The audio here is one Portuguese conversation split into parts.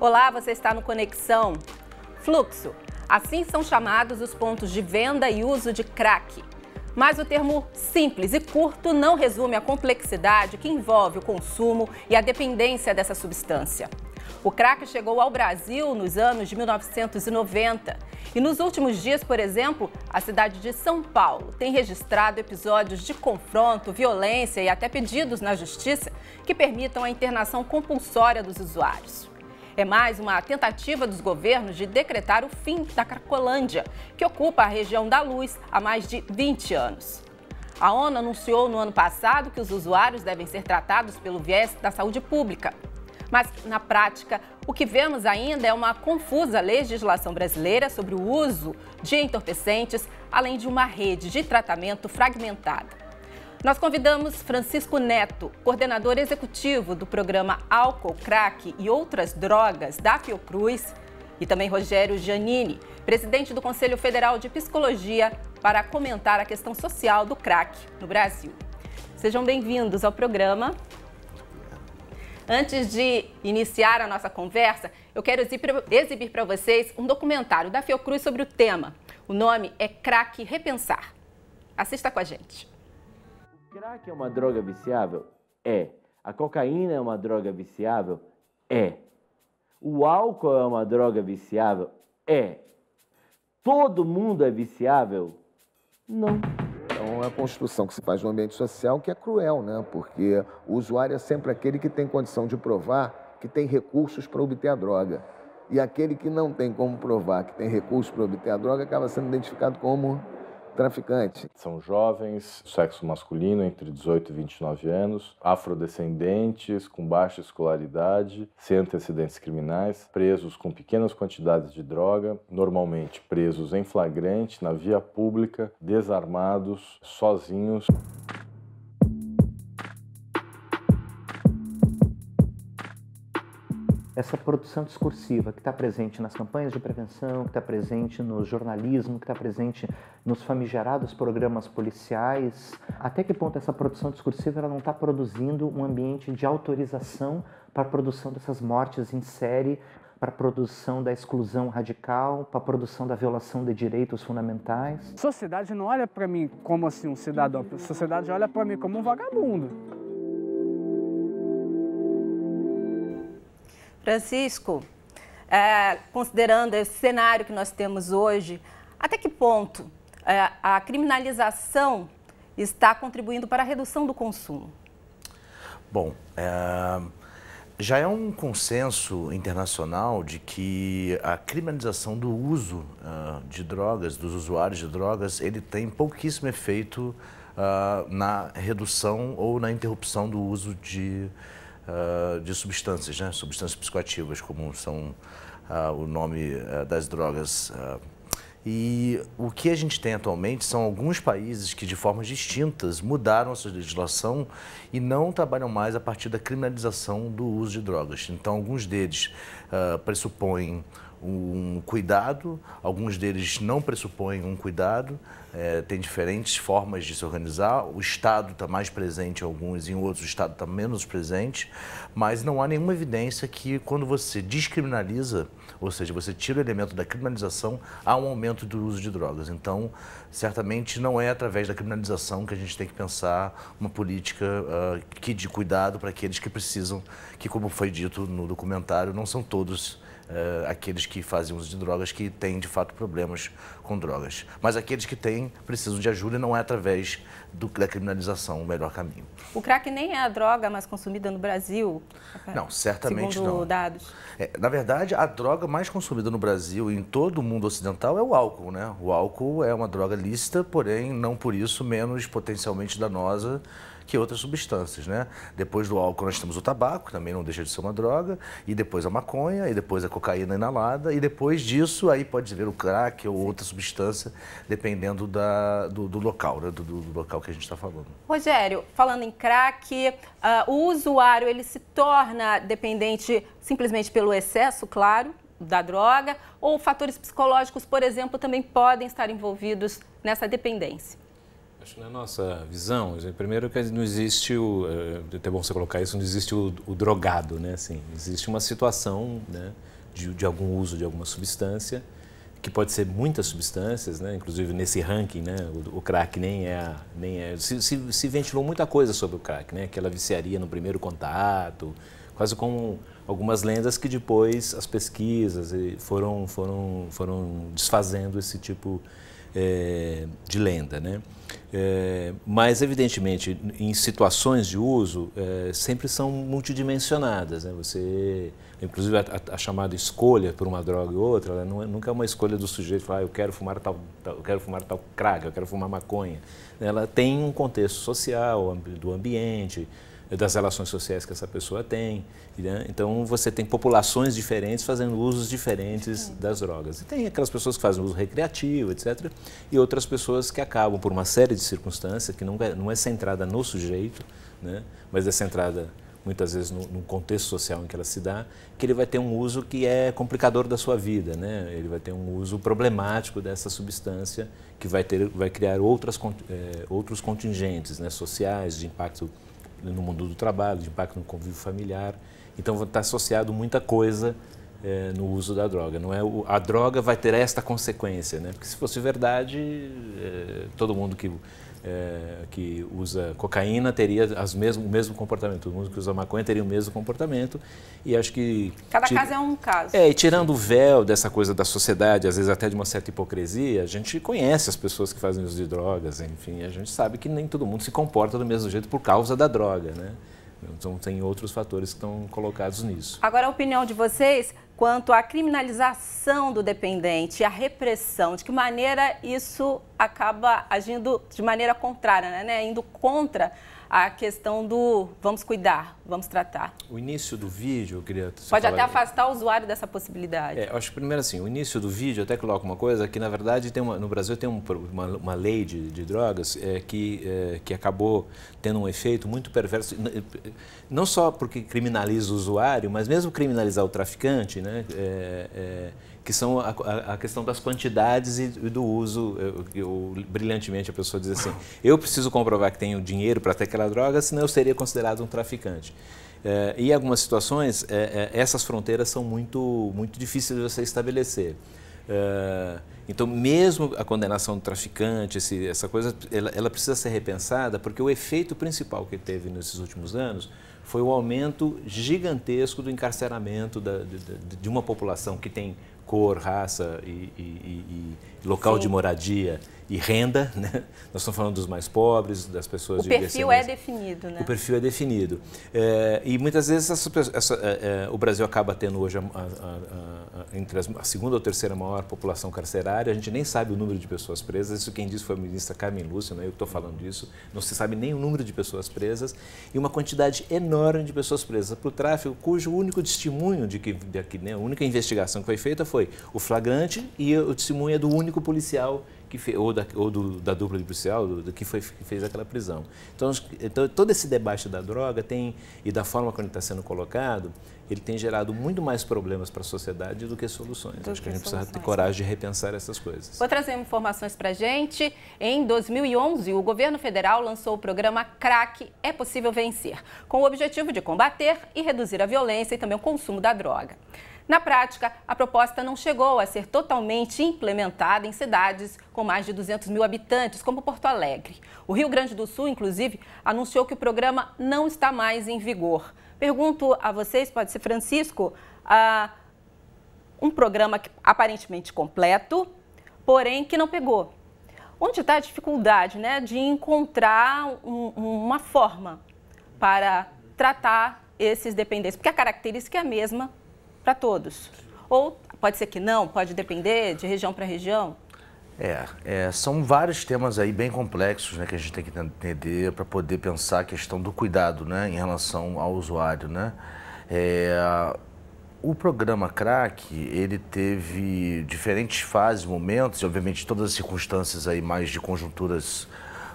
Olá, você está no Conexão. Fluxo. Assim são chamados os pontos de venda e uso de crack. Mas o termo simples e curto não resume a complexidade que envolve o consumo e a dependência dessa substância. O crack chegou ao Brasil nos anos de 1990 e nos últimos dias, por exemplo, a cidade de São Paulo tem registrado episódios de confronto, violência e até pedidos na justiça que permitam a internação compulsória dos usuários. É mais uma tentativa dos governos de decretar o fim da Cracolândia, que ocupa a região da Luz há mais de 20 anos. A ONU anunciou no ano passado que os usuários devem ser tratados pelo viés da saúde pública. Mas, na prática, o que vemos ainda é uma confusa legislação brasileira sobre o uso de entorpecentes, além de uma rede de tratamento fragmentada. Nós convidamos Francisco Neto, coordenador executivo do programa Álcool, Crack e Outras Drogas da Fiocruz, e também Rogério Giannini, presidente do Conselho Federal de Psicologia, para comentar a questão social do crack no Brasil. Sejam bem-vindos ao programa. Antes de iniciar a nossa conversa, eu quero exibir para vocês um documentário da Fiocruz sobre o tema. O nome é Crack Repensar. Assista com a gente. O crack é uma droga viciável? É. A cocaína é uma droga viciável? É. O álcool é uma droga viciável? É. Todo mundo é viciável? Não. Então, é a construção que se faz no ambiente social que é cruel, né? Porque o usuário é sempre aquele que tem condição de provar que tem recursos para obter a droga. E aquele que não tem como provar que tem recursos para obter a droga acaba sendo identificado como traficante. São jovens, sexo masculino, entre 18 e 29 anos, afrodescendentes, com baixa escolaridade, sem antecedentes criminais, presos com pequenas quantidades de droga, normalmente presos em flagrante, na via pública, desarmados, sozinhos. Essa produção discursiva que está presente nas campanhas de prevenção, que está presente no jornalismo, que está presente nos famigerados programas policiais, até que ponto essa produção discursiva ela não está produzindo um ambiente de autorização para a produção dessas mortes em série, para a produção da exclusão radical, para a produção da violação de direitos fundamentais? A sociedade não olha para mim como assim um cidadão, a sociedade olha para mim como um vagabundo. Francisco, considerando esse cenário que nós temos hoje, até que ponto a criminalização está contribuindo para a redução do consumo? Bom, já é um consenso internacional de que a criminalização do uso de drogas, dos usuários de drogas, ele tem pouquíssimo efeito na redução ou na interrupção do uso de substâncias, né? Substâncias psicoativas, como são o nome das drogas. E o que a gente tem atualmente são alguns países que, de formas distintas, mudaram a sua legislação e não trabalham mais a partir da criminalização do uso de drogas. Então, alguns deles pressupõem um cuidado, alguns deles não pressupõem um cuidado, tem diferentes formas de se organizar, o Estado está mais presente em alguns e em outros o Estado está menos presente, mas não há nenhuma evidência que quando você descriminaliza, ou seja, você tira o elemento da criminalização, há um aumento do uso de drogas. Então, certamente não é através da criminalização que a gente tem que pensar uma política de cuidado para aqueles que precisam, que como foi dito no documentário, não são todos aqueles que fazem uso de drogas que têm, de fato, problemas com drogas. Mas aqueles que têm precisam de ajuda e não é através da criminalização o melhor caminho. O crack nem é a droga mais consumida no Brasil? Não, certamente segundo não. dados. Na verdade, a droga mais consumida no Brasil e em todo o mundo ocidental é o álcool, né? O álcool é uma droga lícita, porém, não por isso menos potencialmente danosa que outras substâncias, né? Depois do álcool nós temos o tabaco, que também não deixa de ser uma droga, e depois a maconha, e depois a cocaína inalada, e depois disso aí pode ver o crack ou outra substância, dependendo do local, né? do local que a gente está falando. Rogério, falando em crack, o usuário ele se torna dependente simplesmente pelo excesso, claro, da droga, ou fatores psicológicos, por exemplo, também podem estar envolvidos nessa dependência? Acho que na nossa visão, primeiro que não existe é até bom você colocar isso, não existe o drogado, né? Assim, existe uma situação, né, de algum uso de alguma substância, que pode ser muitas substâncias, né? Inclusive nesse ranking, né, o crack nem é se ventilou muita coisa sobre o crack, né? Que ela viciaria no primeiro contato, quase como algumas lendas que depois as pesquisas foram desfazendo esse tipo de lenda, né? Mas, evidentemente, em situações de uso, sempre são multidimensionadas, né? Inclusive, a chamada escolha por uma droga ou outra, ela nunca é uma escolha do sujeito, falar, eu quero fumar tal crack, eu quero fumar maconha. Ela tem um contexto social, do ambiente, das relações sociais que essa pessoa tem, né? Então você tem populações diferentes fazendo usos diferentes das drogas. E tem aquelas pessoas que fazem uso recreativo, etc., e outras pessoas que acabam por uma série de circunstâncias que não é centrada no sujeito, né? Mas é centrada muitas vezes no contexto social em que ela se dá, que ele vai ter um uso que é complicador da sua vida, né? Ele vai ter um uso problemático dessa substância que vai criar outros contingentes, né, sociais, de impacto no mundo do trabalho, de impacto no convívio familiar. Então, está associado muita coisa no uso da droga. Não é a droga vai ter esta consequência, né? Porque se fosse verdade, todo mundo que usa cocaína teria o mesmo comportamento. Todo mundo que usa maconha teria o mesmo comportamento. E acho que... Cada caso é um caso. E tirando o véu dessa coisa da sociedade, às vezes até de uma certa hipocrisia, a gente conhece as pessoas que fazem uso de drogas, enfim, a gente sabe que nem todo mundo se comporta do mesmo jeito por causa da droga, né? Então, tem outros fatores que estão colocados nisso. Agora, a opinião de vocês quanto à criminalização do dependente e a repressão, de que maneira isso acaba agindo de maneira contrária, né? Indo contra a questão do vamos cuidar, vamos tratar. O início do vídeo, eu queria... Pode até afastar o usuário dessa possibilidade. Eu acho que primeiro assim, o início do vídeo até coloca uma coisa que na verdade no Brasil tem uma lei de drogas que acabou tendo um efeito muito perverso, não só porque criminaliza o usuário, mas mesmo criminalizar o traficante, né? Que são a questão das quantidades e do uso. Brilhantemente a pessoa diz assim, eu preciso comprovar que tenho dinheiro para ter aquela droga, senão eu seria considerado um traficante. E em algumas situações, essas fronteiras são muito difíceis de você estabelecer. Então, mesmo a condenação do traficante, essa coisa, ela precisa ser repensada, porque o efeito principal que teve nesses últimos anos foi o aumento gigantesco do encarceramento de uma população que tem cor, raça e local Sim. de moradia e renda, né? Nós estamos falando dos mais pobres, das pessoas de perfil é definido, né? O perfil é definido. E muitas vezes o Brasil acaba tendo hoje entre a segunda ou terceira maior população carcerária. A gente nem sabe o número de pessoas presas. Isso quem disse foi a ministra Carmen Lúcia, não é eu que estou falando disso. Não se sabe nem o número de pessoas presas e uma quantidade enorme de pessoas presas por tráfico, cujo único testemunho né, a única investigação que foi feita foi o flagrante e o testemunho é do único policial da dupla de policial que fez aquela prisão. Então, todo esse debate da droga e da forma como ele está sendo colocado, ele tem gerado muito mais problemas para a sociedade do que soluções. Acho que a gente precisa ter coragem de repensar essas coisas. Vou trazer informações para a gente. Em 2011, o governo federal lançou o programa Crack é Possível Vencer, com o objetivo de combater e reduzir a violência e também o consumo da droga. Na prática, a proposta não chegou a ser totalmente implementada em cidades com mais de 200 mil habitantes, como Porto Alegre. O Rio Grande do Sul, inclusive, anunciou que o programa não está mais em vigor. Pergunto a vocês, pode ser Francisco, um programa aparentemente completo, porém que não pegou. Onde está a dificuldade, né, de encontrar uma forma para tratar esses dependentes? Porque a característica é a mesma para todos. Ou pode ser que não, pode depender de região para região? São vários temas aí bem complexos, né, que a gente tem que entender para poder pensar a questão do cuidado, né, em relação ao usuário, né. O programa Crack, ele teve diferentes fases, momentos, e obviamente todas as circunstâncias aí mais de conjunturas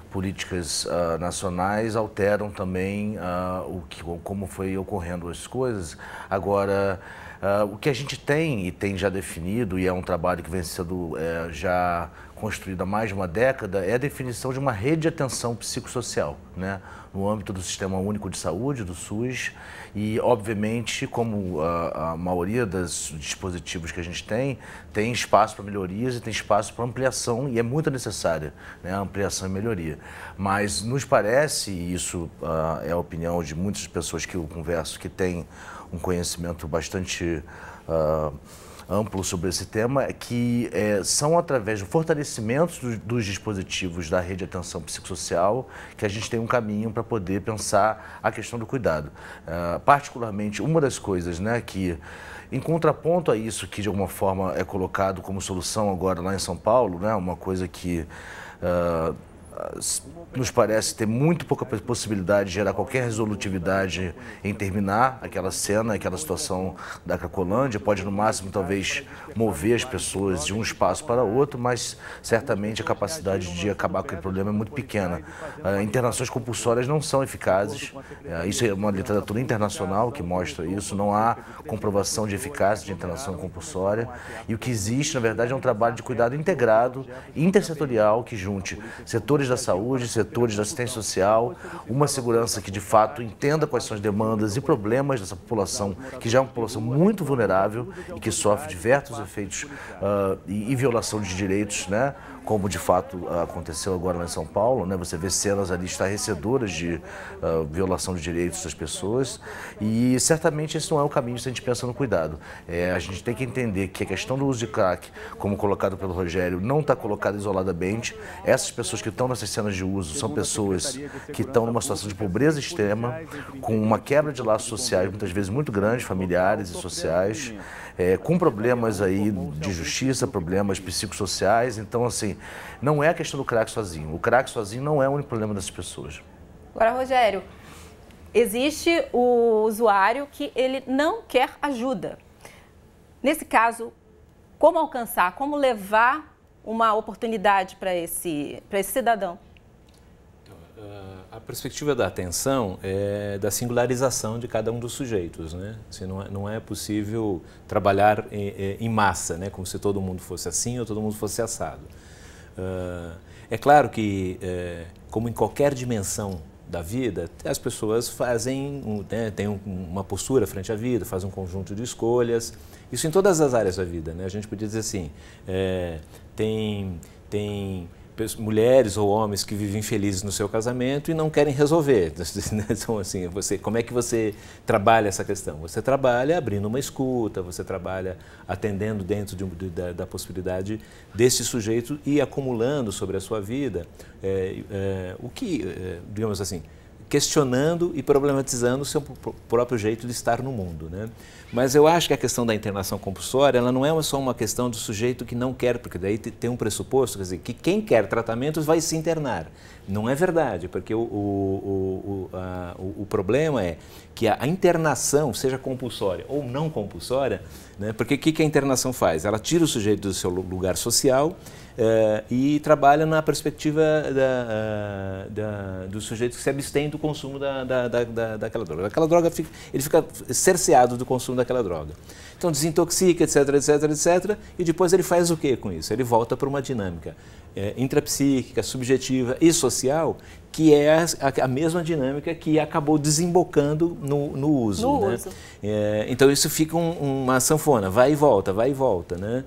políticas nacionais alteram também como foi ocorrendo as coisas. Agora, o que a gente tem já definido, e é um trabalho que vem sendo já construída há mais de uma década é a definição de uma rede de atenção psicossocial, né? No âmbito do Sistema Único de Saúde, do SUS, e, obviamente, como a maioria dos dispositivos que a gente tem espaço para melhorias e tem espaço para ampliação, e é muito necessária, né, a ampliação e melhoria. Mas nos parece, e isso é a opinião de muitas pessoas que eu converso, que têm um conhecimento bastante amplo sobre esse tema, que são através do fortalecimento dos dispositivos da rede de atenção psicossocial que a gente tem um caminho para poder pensar a questão do cuidado. Particularmente, uma das coisas, né, que, em contraponto a isso que de alguma forma é colocado como solução agora lá em São Paulo, né, uma coisa que nos parece ter muito pouca possibilidade de gerar qualquer resolutividade em terminar aquela cena, aquela situação da Cracolândia. Pode, no máximo, talvez mover as pessoas de um espaço para outro, mas certamente a capacidade de acabar com aquele problema é muito pequena. Internações compulsórias não são eficazes, isso é uma literatura internacional que mostra isso, não há comprovação de eficácia de internação compulsória, e o que existe, na verdade, é um trabalho de cuidado integrado, intersetorial, que junte setores da saúde, setores da assistência social, uma segurança que de fato entenda quais são as demandas e problemas dessa população, que já é uma população muito vulnerável e que sofre diversos efeitos e violação de direitos, né? Como de fato aconteceu agora lá em São Paulo, né? Você vê cenas ali estarrecedoras de violação de direitos das pessoas, e certamente esse não é o caminho se a gente pensa no cuidado. A gente tem que entender que a questão do uso de crack, como colocado pelo Rogério, não está colocada isoladamente. Essas pessoas que estão nessas cenas de uso são pessoas que estão numa situação de pobreza extrema, com uma quebra de laços sociais muitas vezes muito grande, familiares e sociais, com problemas aí de justiça, problemas psicossociais. Então, assim, não é a questão do crack sozinho. O crack sozinho não é o único problema dessas pessoas. Agora, Rogério, existe o usuário que ele não quer ajuda. Nesse caso, como alcançar, como levar uma oportunidade para esse cidadão? A perspectiva da atenção é da singularização de cada um dos sujeitos, né? Assim, não é possível trabalhar em massa, né? Como se todo mundo fosse assim ou todo mundo fosse assado. É claro que, como em qualquer dimensão da vida, as pessoas fazem, têm uma postura frente à vida, fazem um conjunto de escolhas. Isso em todas as áreas da vida, né? A gente podia dizer assim, tem mulheres ou homens que vivem felizes no seu casamento e não querem resolver. Então, assim, como é que você trabalha essa questão? Você trabalha abrindo uma escuta, você trabalha atendendo dentro da possibilidade desse sujeito e acumulando sobre a sua vida o que, digamos assim, questionando e problematizando o seu próprio jeito de estar no mundo, né? Mas eu acho que a questão da internação compulsória, ela não é só uma questão do sujeito que não quer, porque daí tem um pressuposto, quer dizer, que quem quer tratamento vai se internar. Não é verdade, porque o problema é que a internação, seja compulsória ou não compulsória, né? Porque o que a internação faz? Ela tira o sujeito do seu lugar social e trabalha na perspectiva do sujeito que se abstém do consumo daquela droga. Aquela droga ele fica cerceado do consumo daquela droga. Então desintoxica, etc, etc, etc, e depois ele faz o que com isso? Ele volta para uma dinâmica intrapsíquica, subjetiva e social, que é a mesma dinâmica que acabou desembocando no uso. Né? Então isso fica uma sanfona, vai e volta, né?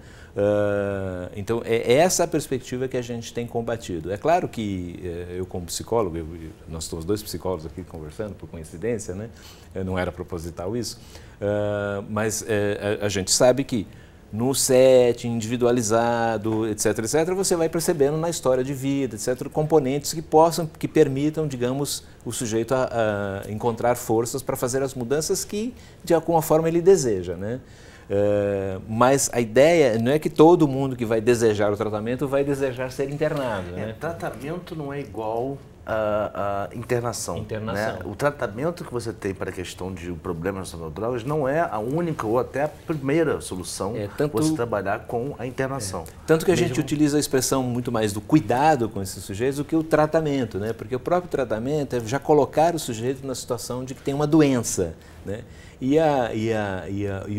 Então, é essa a perspectiva que a gente tem combatido. É claro que eu, como psicólogo, nós estamos dois psicólogos aqui conversando, por coincidência, né? Não era proposital isso, mas a gente sabe que no setting individualizado, etc, etc, você vai percebendo na história de vida, etc, componentes que permitam, digamos, o sujeito a encontrar forças para fazer as mudanças que, de alguma forma, ele deseja, né? Mas a ideia não é que todo mundo que vai desejar o tratamento vai desejar ser internado. Né? Tratamento não é igual a internação. Né? O tratamento que você tem para a questão de problemas nas drogas não é a única ou até a primeira solução você trabalhar com a internação. Tanto que a gente utiliza a expressão muito mais do cuidado com esses sujeitos do que o tratamento, né? Porque o próprio tratamento é já colocar o sujeito na situação de que tem uma doença. né? E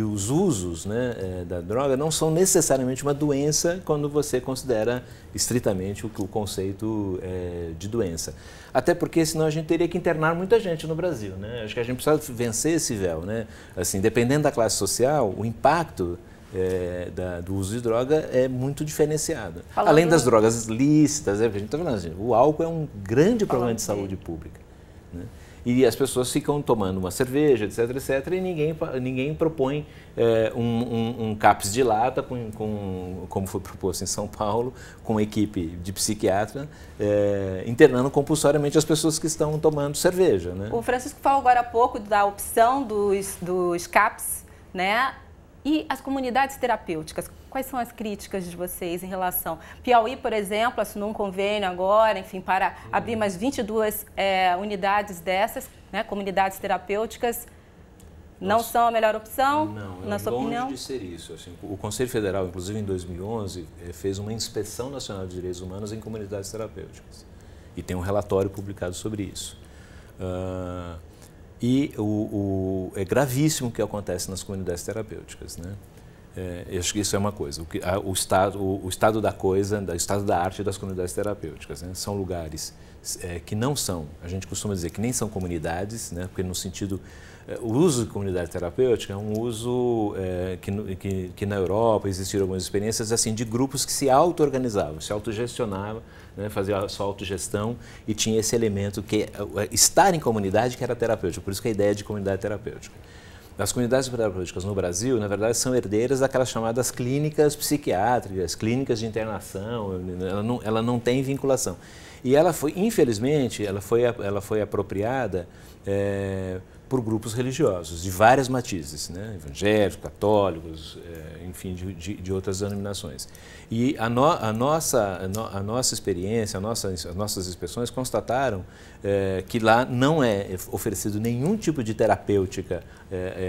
os usos, né, da droga não são necessariamente uma doença quando você considera estritamente o conceito de doença. Até porque senão a gente teria que internar muita gente no Brasil, né? Acho que a gente precisa vencer esse véu, né? Assim, dependendo da classe social, o impacto do uso de droga é muito diferenciado. Além das drogas lícitas, a gente está falando assim, o álcool é um grande problema de saúde pública, né? E as pessoas ficam tomando uma cerveja, etc, etc, e ninguém propõe um CAPS de lata, como foi proposto em São Paulo, com uma equipe de psiquiatra, internando compulsoriamente as pessoas que estão tomando cerveja, né? O Francisco falou agora há pouco da opção dos CAPS, né? E as comunidades terapêuticas, quais são as críticas de vocês em relação? Piauí, por exemplo, assinou um convênio agora, enfim, para abrir mais 22 unidades dessas, né, comunidades terapêuticas. Não são a melhor opção, na sua opinião? Longe de ser isso. Assim, o Conselho Federal, inclusive em 2011, fez uma inspeção nacional de direitos humanos em comunidades terapêuticas. E tem um relatório publicado sobre isso. E é gravíssimo o que acontece nas comunidades terapêuticas, né? Eu acho que isso é uma coisa. O estado da coisa, o estado da arte das comunidades terapêuticas, né? São lugares que não são, a gente costuma dizer que nem são comunidades, né? Porque no sentido, o uso de comunidade terapêutica é um uso que na Europa existiram algumas experiências assim de grupos que se auto-organizavam, se autogestionavam, né, fazia a sua autogestão e tinha esse elemento que estar em comunidade que era terapêutico, por isso que a ideia de comunidade terapêutica. As comunidades terapêuticas no Brasil, na verdade, são herdeiras daquelas chamadas clínicas psiquiátricas, clínicas de internação, ela não tem vinculação. E ela foi, infelizmente, ela foi apropriada por grupos religiosos, de várias matizes, né? Evangélicos, católicos, enfim, de outras denominações. E a nossa experiência, as nossas inspeções constataram que lá não é oferecido nenhum tipo de terapêutica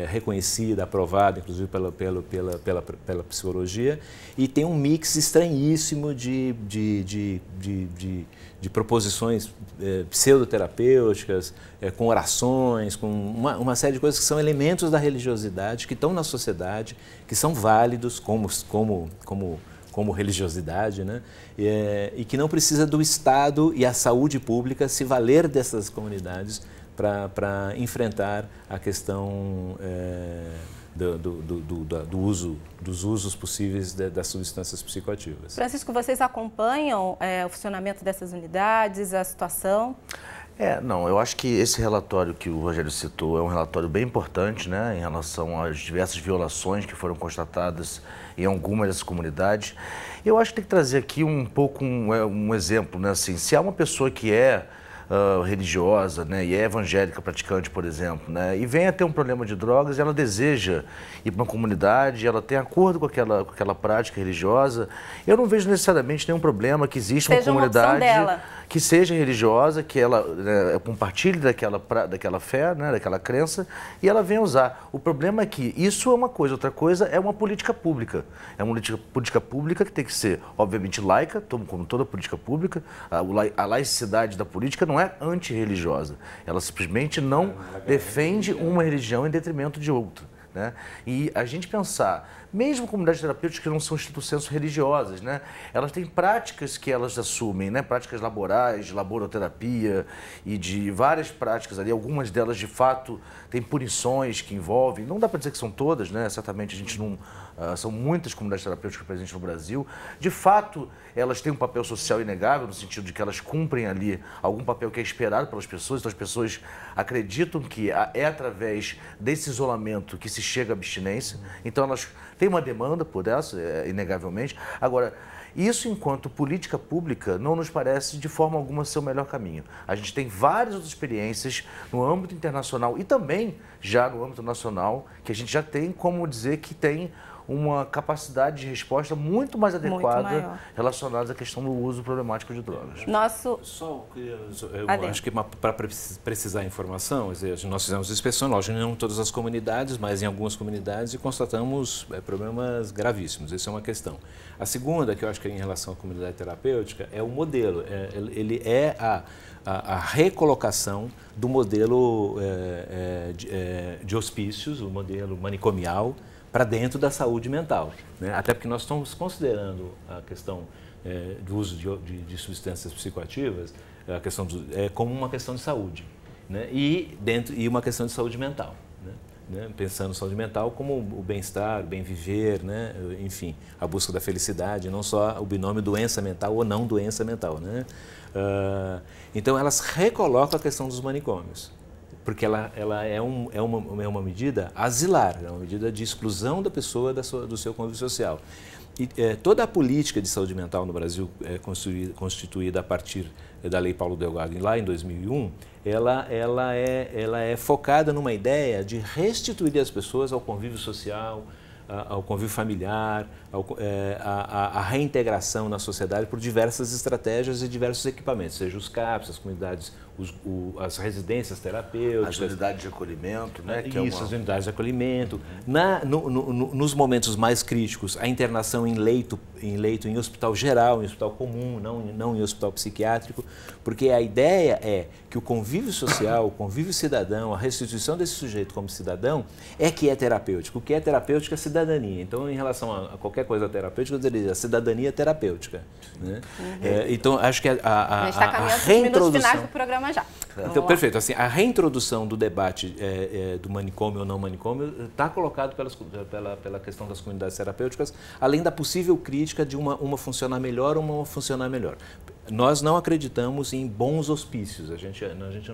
reconhecida, aprovada, inclusive pela psicologia, e tem um mix estranhíssimo de proposições pseudoterapêuticas, com orações, com uma série de coisas que são elementos da religiosidade, que estão na sociedade, que são válidos como religiosidade, né? E que não precisa do Estado e a saúde pública se valer dessas comunidades para enfrentar a questão dos usos possíveis das substâncias psicoativas. Francisco, vocês acompanham o funcionamento dessas unidades, a situação? Não, eu acho que esse relatório que o Rogério citou é um relatório bem importante, né, em relação às diversas violações que foram constatadas em algumas dessas comunidades. Eu acho que tem que trazer aqui um pouco um exemplo, né, assim, se há uma pessoa que religiosa, né, e é evangélica praticante, por exemplo, né, e vem a ter um problema de drogas e ela deseja ir para uma comunidade, ela tem acordo com aquela prática religiosa, eu não vejo necessariamente nenhum problema que exista uma comunidade que seja religiosa, que ela compartilhe daquela fé, né, daquela crença, e ela venha usar. O problema é que isso é uma coisa, outra coisa é uma política pública. É uma política pública que tem que ser, obviamente, laica, como toda política pública. A laicidade da política não é antirreligiosa. Ela simplesmente não defende uma religião em detrimento de outra, né? E a gente pensar, mesmo comunidades terapêuticas que não são instituições religiosas, né, elas têm práticas que elas assumem, né, práticas laborais, de laboroterapia e de várias práticas ali, algumas delas de fato têm punições que envolvem, não dá para dizer que são todas, né, certamente a gente não... são muitas comunidades terapêuticas presentes no Brasil. De fato, elas têm um papel social inegável, no sentido de que elas cumprem ali algum papel que é esperado pelas pessoas, então as pessoas acreditam que é através desse isolamento que se chega à abstinência, então elas têm uma demanda por essa, inegavelmente. Agora, isso, enquanto política pública, não nos parece de forma alguma ser o melhor caminho. A gente tem várias outras experiências no âmbito internacional e também já no âmbito nacional, que a gente já tem como dizer que tem uma capacidade de resposta muito mais adequada maior. relacionada à questão do uso problemático de drogas. Só eu acho que para precisar a informação, nós fizemos inspeção, lógico, não em todas as comunidades, mas em algumas comunidades e constatamos problemas gravíssimos. Isso é uma questão. A segunda, que eu acho que é em relação à comunidade terapêutica, é o modelo. Ele é a recolocação do modelo de hospícios, o modelo manicomial, para dentro da saúde mental, né? Até porque nós estamos considerando a questão do uso de substâncias psicoativas a questão como uma questão de saúde, né? E uma questão de saúde mental, né? Pensando em saúde mental como o bem-estar, o bem-viver, né? Enfim, a busca da felicidade, não só o binômio doença mental ou não doença mental, né? Então elas recolocam a questão dos manicômios, porque ela é uma medida asilar, é uma medida de exclusão da pessoa do seu convívio social. E toda a política de saúde mental no Brasil, constituída a partir da Lei Paulo Delgado, lá em 2001, ela é focada numa ideia de restituir as pessoas ao convívio social, ao convívio familiar, à reintegração na sociedade por diversas estratégias e diversos equipamentos, seja os CAPs, as comunidades, as residências terapêuticas. As unidades de acolhimento, né? As unidades de acolhimento. Nos momentos mais críticos, a internação em leito em hospital geral, em hospital comum, não em hospital psiquiátrico, porque a ideia é que o convívio social, o convívio cidadão, a restituição desse sujeito como cidadão é que é terapêutico. O que é terapêutico é cidadania. Então, em relação a qualquer coisa terapêutica, eu diria a cidadania terapêutica, né? Então, acho que a gente está caminhando para os minutos finais do programa já. Então, perfeito. Assim, a reintrodução do debate do manicômio ou não manicômio está colocado pela questão das comunidades terapêuticas, além da possível crítica de uma funcionar melhor ou uma funcionar melhor. Nós não acreditamos em bons hospícios. A gente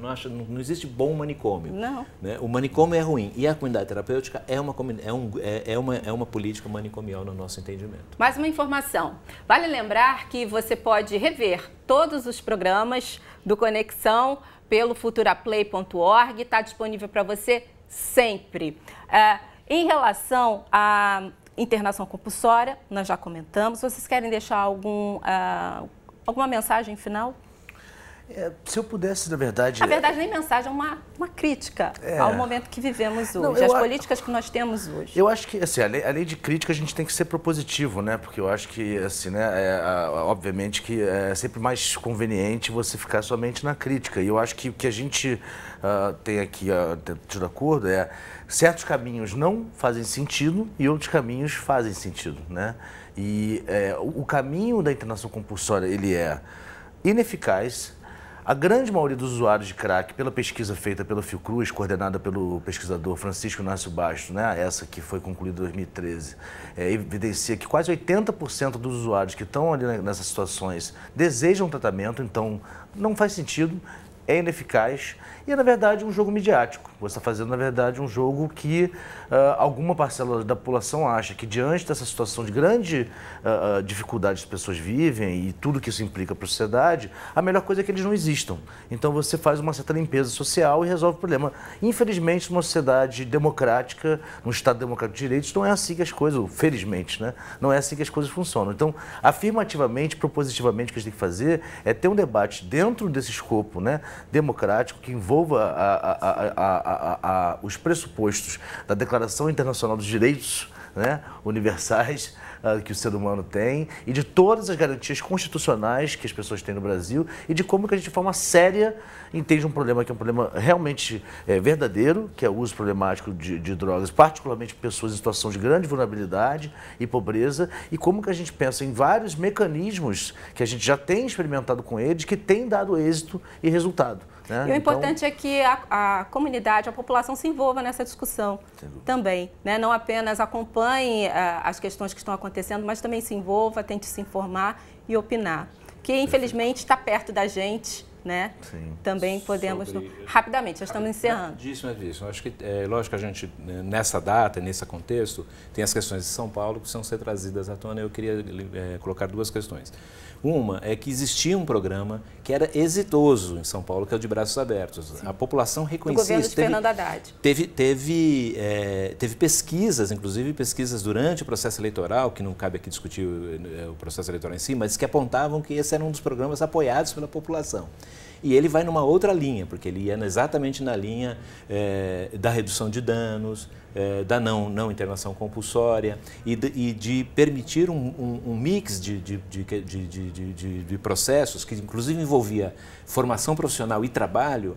não acha, não existe bom manicômio. Não. Né? O manicômio é ruim e a comunidade terapêutica é uma política manicomial no nosso entendimento. Mais uma informação. Vale lembrar que você pode rever todos os programas do Conexão pelo futuraplay.org. Está disponível para você sempre. Em relação à internação compulsória, nós já comentamos. Vocês querem deixar alguma mensagem final? Se eu pudesse, na verdade... Na verdade, nem mensagem, é uma crítica ao momento que vivemos hoje, às políticas que nós temos hoje. Eu acho que, assim, além de crítica, a gente tem que ser propositivo, né? Porque eu acho que, assim, né, obviamente que é sempre mais conveniente você ficar somente na crítica. E eu acho que o que a gente tem aqui de acordo certos caminhos não fazem sentido e outros caminhos fazem sentido, né? E o caminho da internação compulsória, ele é ineficaz. A grande maioria dos usuários de crack, pela pesquisa feita pela Fiocruz, coordenada pelo pesquisador Francisco Inácio Bastos, né, essa que foi concluída em 2013, evidencia que quase 80% dos usuários que estão ali nessas situações desejam tratamento, então não faz sentido, é ineficaz e é, na verdade, um jogo midiático. Você está fazendo, na verdade, um jogo que alguma parcela da população acha que, diante dessa situação de grande dificuldade que as pessoas vivem e tudo que isso implica para a sociedade, a melhor coisa é que eles não existam. Então, você faz uma certa limpeza social e resolve o problema. Infelizmente, numa sociedade democrática, num Estado democrático de direitos, não é assim que as coisas, felizmente, né? Não é assim que as coisas funcionam. Então, afirmativamente, propositivamente, o que a gente tem que fazer é ter um debate dentro desse escopo, né, democrático, que envolva os pressupostos da Declaração Internacional dos Direitos, né, universais que o ser humano tem e de todas as garantias constitucionais que as pessoas têm no Brasil e de como que a gente, de forma séria, entende um problema que é um problema realmente verdadeiro, que é o uso problemático de drogas, particularmente por pessoas em situação de grande vulnerabilidade e pobreza, e como que a gente pensa em vários mecanismos que a gente já tem experimentado com eles, que têm dado êxito e resultado. Né? E o importante é que a comunidade, a população se envolva nessa discussão também, né? Não apenas acompanhe as questões que estão acontecendo, mas também se envolva, tente se informar e opinar, que infelizmente está perto da gente, né? Sim. Também podemos, rapidamente, já estamos encerrando. Disso. Acho que, lógico, a gente, nessa data, nesse contexto, tem as questões de São Paulo que precisam ser trazidas à tona. Eu queria colocar duas questões. Uma é que existia um programa que era exitoso em São Paulo, que é o de braços abertos. Sim. A população reconhecia isso. O governo de Fernando Haddad. Teve pesquisas, inclusive pesquisas durante o processo eleitoral, que não cabe aqui discutir o processo eleitoral em si, mas que apontavam que esse era um dos programas apoiados pela população. E ele vai numa outra linha, porque ele ia exatamente na linha da redução de danos, da não internação compulsória e de permitir um mix de processos que inclusive envolvia formação profissional e trabalho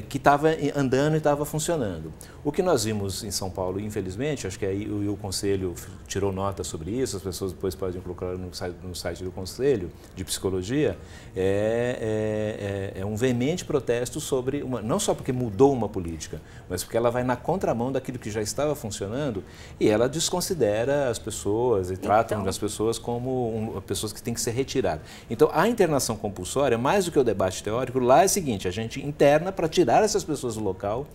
que estava andando e estava funcionando. O que nós vimos em São Paulo, infelizmente, acho que aí o Conselho tirou nota sobre isso, as pessoas depois podem procurar no site do Conselho de Psicologia, é um veemente protesto sobre, não só porque mudou uma política, mas porque ela vai na contramão daquilo que já estava funcionando e ela desconsidera as pessoas e tratam as pessoas como pessoas que têm que ser retiradas. Então, a internação compulsória, mais do que o debate teórico, lá é o seguinte, a gente interna para tirar essas pessoas do local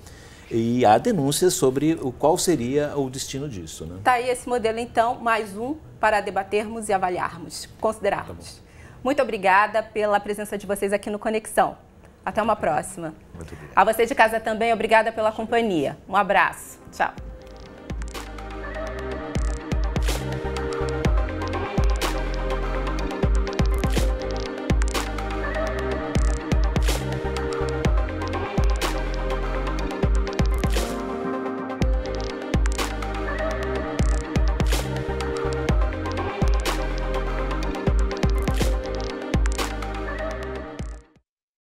e há denúncias sobre qual seria o destino disso. Né? Tá aí esse modelo, então, mais um para debatermos e avaliarmos, considerarmos. Tá. Muito obrigada pela presença de vocês aqui no Conexão. Até uma próxima. Muito obrigado. A você de casa também, obrigada pela companhia. Um abraço. Tchau.